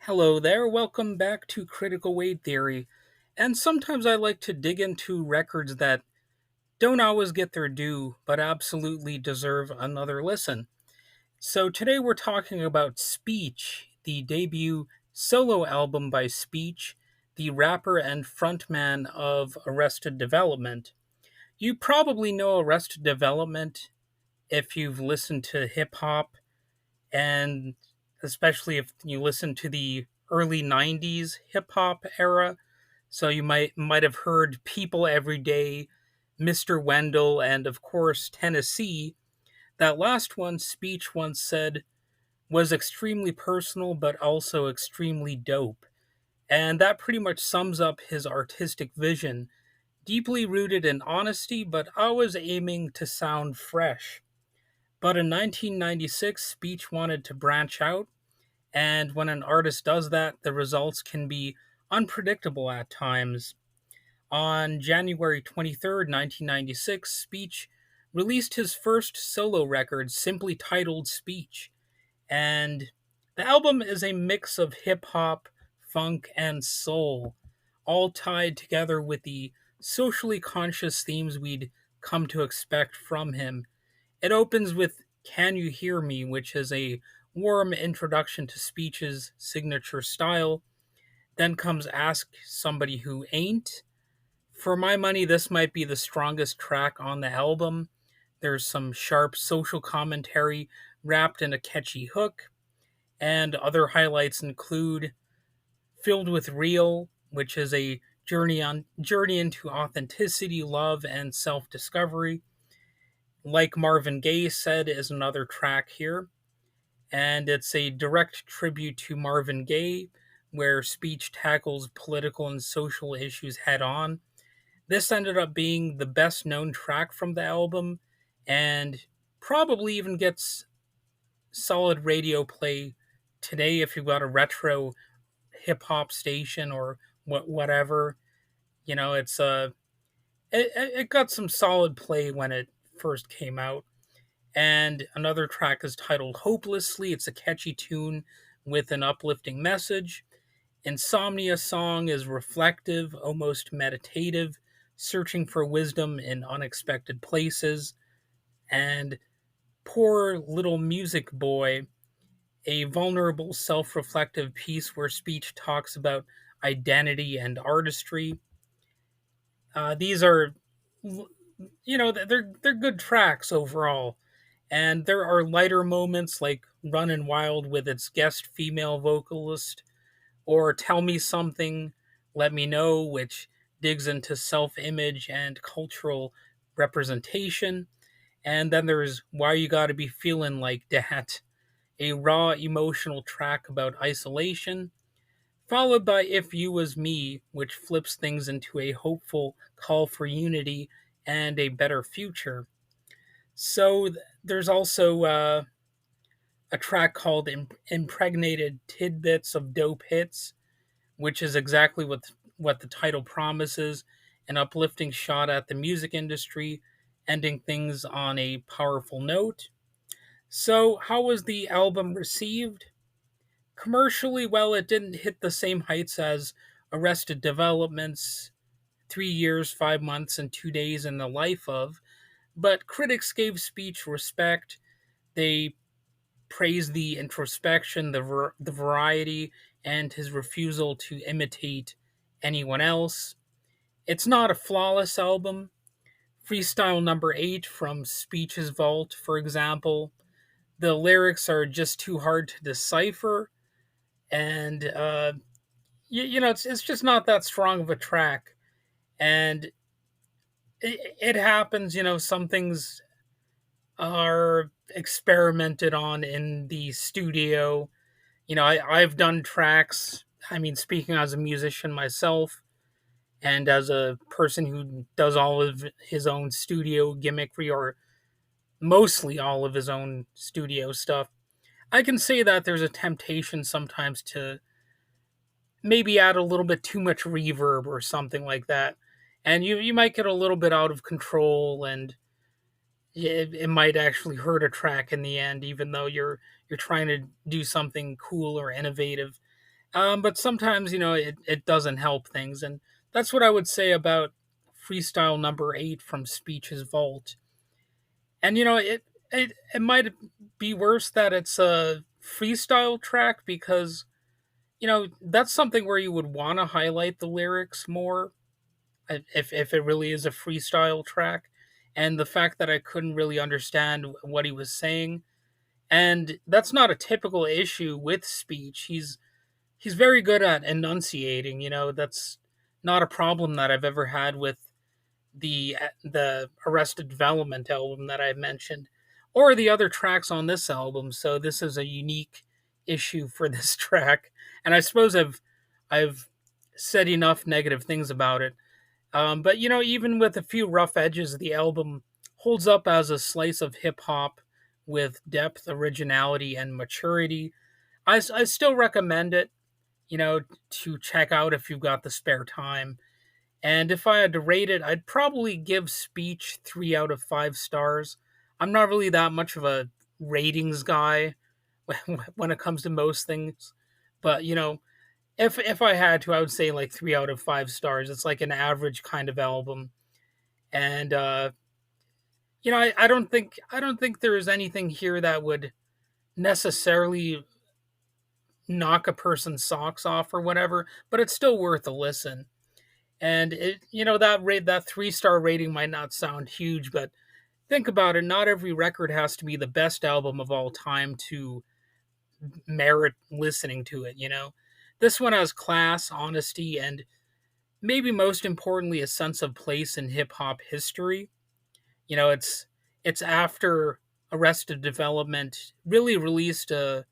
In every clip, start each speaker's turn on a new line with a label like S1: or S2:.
S1: Hello there, welcome back to Critical Weight Theory. And sometimes I like to dig into records that don't always get their due, but absolutely deserve another listen. So today we're talking about Speech, the debut solo album by Speech, the rapper and frontman of Arrested Development. You probably know Arrested Development if you've listened to hip hop, and especially if you listen to the early 90s hip hop era. So you might have heard People Every Day, Mr. Wendell, and of course Tennessee. That last one, Speech once said, was extremely personal but also extremely dope. And that pretty much sums up his artistic vision, deeply rooted in honesty but always aiming to sound fresh. But in 1996, Speech wanted to branch out, and when an artist does that, the results can be unpredictable at times. On January 23rd, 1996, Speech released his first solo record, simply titled Speech. And the album is a mix of hip hop, funk, and soul, all tied together with the socially conscious themes we'd come to expect from him. It opens with Can You Hear Me, which is a warm introduction to Speech's signature style. Then comes Ask Somebody Who Ain't. For my money, this might be the strongest track on the album. There's some sharp social commentary wrapped in a catchy hook, and other highlights include Filled with Real, which is a journey into authenticity, love, and self-discovery. Like Marvin Gaye said, is another track here, and it's a direct tribute to Marvin Gaye, where Speech tackles political and social issues head on. This ended up being the best known track from the album, and probably even gets solid radio play today if you've got a retro hip hop station or whatever. You know, it got some solid play when it first came out. And another track is titled Hopelessly. It's a catchy tune with an uplifting message. Insomnia Song is reflective, almost meditative, searching for wisdom in unexpected places. And Poor Little Music Boy, a vulnerable, self reflective piece where Speech talks about identity and artistry. These are, they're good tracks overall. And there are lighter moments like Runnin' Wild with its guest female vocalist, or Tell Me Something, Let Me Know, which digs into self image and cultural representation. And then there's Why You Gotta Be Feeling Like Dat, a raw emotional track about isolation, followed by If You Was Me, which flips things into a hopeful call for unity and a better future. So there's also a track called Impregnated Tidbits of Dope Hits, which is exactly what the title promises, an uplifting shot at the music industry, ending things on a powerful note. So, how was the album received? Commercially, well, it didn't hit the same heights as Arrested Development's 3 years, 5 months, and 2 days in the life of, but critics gave Speech respect. They praised the introspection, the variety, and his refusal to imitate anyone else. It's not a flawless album. Freestyle number 8 from Speech's Vault, for example, the lyrics are just too hard to decipher, and it's just not that strong of a track. And it happens, some things are experimented on in the studio. I've done tracks. I mean, speaking as a musician myself and as a person who does all of his own studio gimmickry, or mostly all of his own studio stuff, I can say that there's a temptation sometimes to maybe add a little bit too much reverb or something like that. And you might get a little bit out of control, and it might actually hurt a track in the end, even though you're trying to do something cool or innovative. But sometimes, it doesn't help things. And that's what I would say about freestyle number 8 from Speech's Vault. And, it might be worse that it's a freestyle track because, that's something where you would want to highlight the lyrics more if it really is a freestyle track. And the fact that I couldn't really understand what he was saying. And that's not a typical issue with speech. He's very good at enunciating. That's not a problem that I've ever had with the Arrested Development album that I mentioned, or the other tracks on this album. So this is a unique issue for this track, and I suppose I've said enough negative things about it. But even with a few rough edges, the album holds up as a slice of hip hop with depth, originality, and maturity. I still recommend it, to check out if you've got the spare time. And if I had to rate it, I'd probably give Speech 3 out of 5 stars. I'm not really that much of a ratings guy when it comes to most things, but if I had to, I would say like 3 out of 5 stars. It's like an average kind of album, and I don't think there is anything here that would necessarily knock a person's socks off or whatever, but it's still worth a listen. And that 3 star rating might not sound huge, but think about it. Not every record has to be the best album of all time to merit listening to it. This one has class, honesty, and maybe most importantly, a sense of place in hip hop history. It's after Arrested Development really released a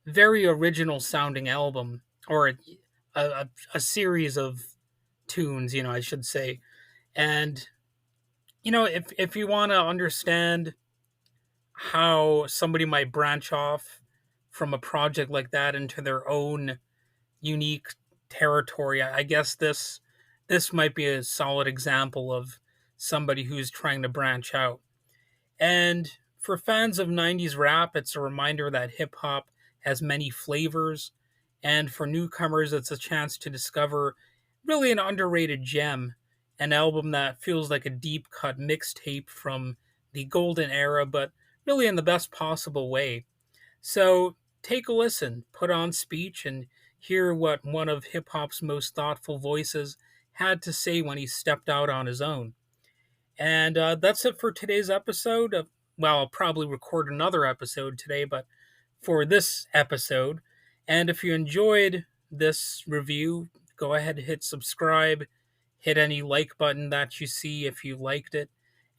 S1: very original sounding album, or a series of tunes, I should say. And if you want to understand how somebody might branch off from a project like that into their own unique territory, I guess this might be a solid example of somebody who's trying to branch out. And for fans of 90s rap, it's a reminder that hip hop has many flavors. And for newcomers, it's a chance to discover really an underrated gem, an album that feels like a deep cut mixtape from the golden era, but really in the best possible way. So take a listen, put on Speech, and hear what one of hip hop's most thoughtful voices had to say when he stepped out on his own. And that's it for today's episode. Well, I'll probably record another episode today, but for this episode. And if you enjoyed this review, go ahead and hit subscribe, hit any like button that you see if you liked it,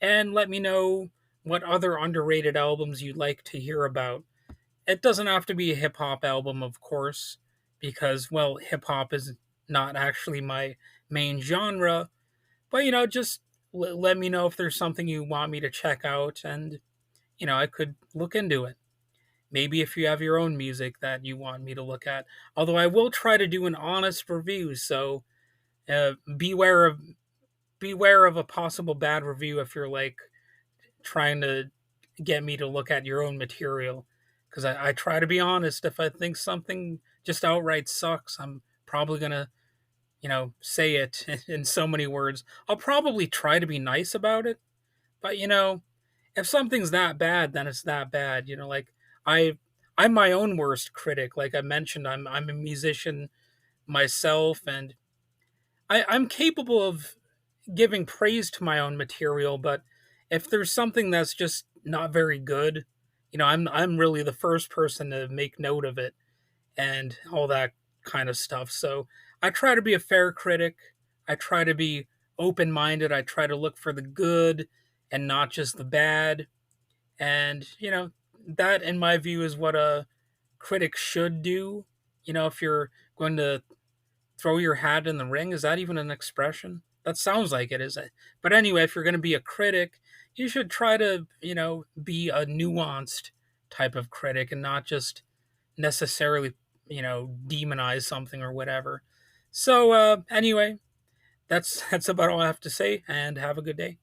S1: and let me know what other underrated albums you'd like to hear about. It doesn't have to be a hip hop album, of course, because, well, hip hop is not actually my main genre, but, just let me know if there's something you want me to check out, and, I could look into it. Maybe if you have your own music that you want me to look at. Although I will try to do an honest review, so beware of a possible bad review if you're like trying to get me to look at your own material. Because I try to be honest. If I think something just outright sucks, I'm probably gonna say it in so many words. I'll probably try to be nice about it, but if something's that bad, then it's that bad. Like I I'm my own worst critic. Like I mentioned, I'm a musician myself, and I'm capable of giving praise to my own material, but if there's something that's just not very good, I'm really the first person to make note of it and all that kind of stuff. So I try to be a fair critic. I try to be open minded. I try to look for the good and not just the bad. And, that in my view is what a critic should do. If you're going to throw your hat in the ring, is that even an expression? That sounds like it, is it? But anyway, if you're going to be a critic, you should try to, be a nuanced type of critic and not just necessarily, demonize something or whatever. So anyway, that's about all I have to say, and have a good day.